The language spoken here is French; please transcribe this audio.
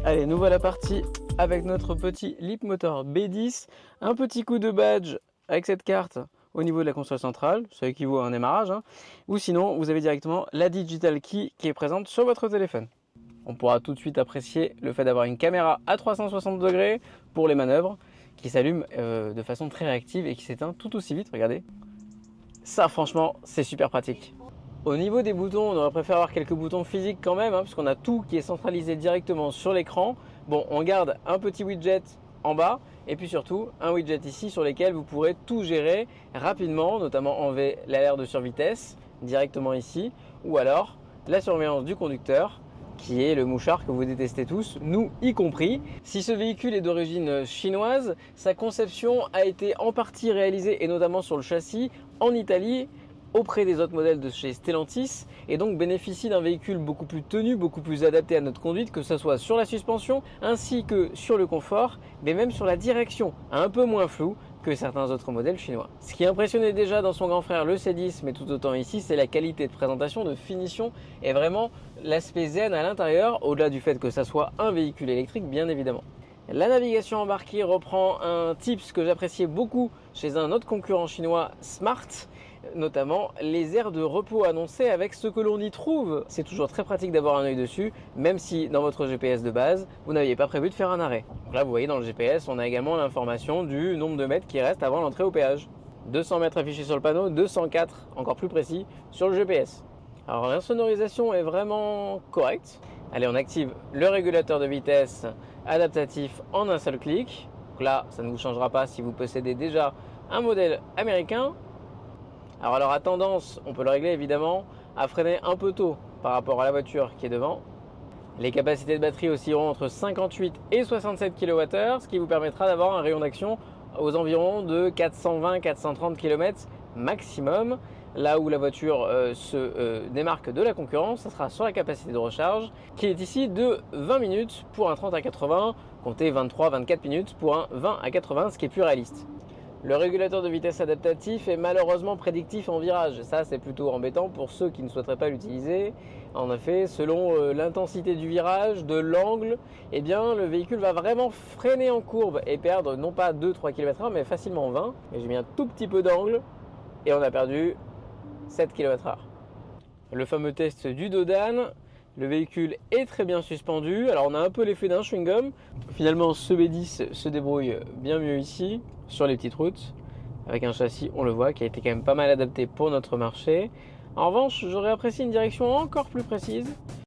Allez, nous voilà partis avec notre petit Leapmotor B10. Un petit coup de badge avec cette carte au niveau de la console centrale, ça équivaut à un démarrage, hein. Ou sinon, vous avez directement la Digital Key qui est présente sur votre téléphone. On pourra tout de suite apprécier le fait d'avoir une caméra à 360 degrés pour les manœuvres qui s'allume de façon très réactive et qui s'éteint tout aussi vite, regardez. Ça, franchement, c'est super pratique. Au niveau des boutons, on aurait préféré avoir quelques boutons physiques quand même, hein, puisqu'on a tout qui est centralisé directement sur l'écran. Bon, on garde un petit widget en bas et puis surtout un widget ici sur lequel vous pourrez tout gérer rapidement, notamment enlever l'alerte de survitesse directement ici, ou alors la surveillance du conducteur, qui est le mouchard que vous détestez tous, nous y compris. Si ce véhicule est d'origine chinoise, sa conception a été en partie réalisée, et notamment sur le châssis, en Italie, auprès des autres modèles de chez Stellantis, et donc bénéficie d'un véhicule beaucoup plus tenu, beaucoup plus adapté à notre conduite, que ce soit sur la suspension ainsi que sur le confort, mais même sur la direction, un peu moins flou que certains autres modèles chinois. Ce qui impressionnait déjà dans son grand frère le C10, mais tout autant ici, c'est la qualité de présentation, de finition et vraiment l'aspect zen à l'intérieur, au-delà du fait que ça soit un véhicule électrique bien évidemment. La navigation embarquée reprend un tips que j'appréciais beaucoup chez un autre concurrent chinois, Smart, notamment les aires de repos annoncées avec ce que l'on y trouve. C'est toujours très pratique d'avoir un œil dessus, même si dans votre GPS de base, vous n'aviez pas prévu de faire un arrêt. Donc là, vous voyez dans le GPS, on a également l'information du nombre de mètres qui reste avant l'entrée au péage. 200 mètres affichés sur le panneau, 204, encore plus précis, sur le GPS. Alors l'insonorisation est vraiment correcte. Allez, on active le régulateur de vitesse adaptatif en un seul clic. Donc là, ça ne vous changera pas si vous possédez déjà un modèle américain. Alors elle aura tendance, on peut le régler évidemment, à freiner un peu tôt par rapport à la voiture qui est devant. Les capacités de batterie oscilleront entre 58 et 67 kWh, ce qui vous permettra d'avoir un rayon d'action aux environs de 420-430 km maximum. Là où la voiture se démarque de la concurrence, ça sera sur la capacité de recharge qui est ici de 20 minutes pour un 30 à 80, comptez 23-24 minutes pour un 20 à 80, ce qui est plus réaliste. Le régulateur de vitesse adaptatif est malheureusement prédictif en virage. Ça, c'est plutôt embêtant pour ceux qui ne souhaiteraient pas l'utiliser. En effet, selon l'intensité du virage, de l'angle, eh bien, le véhicule va vraiment freiner en courbe et perdre non pas 2-3 km/h, mais facilement 20. Et j'ai mis un tout petit peu d'angle et on a perdu 7 km/h. Le fameux test du Dodan. Le véhicule est très bien suspendu. Alors on a un peu l'effet d'un chewing-gum. Finalement, ce B10 se débrouille bien mieux ici, sur les petites routes, avec un châssis, on le voit, qui a été quand même pas mal adapté pour notre marché. En revanche, j'aurais apprécié une direction encore plus précise.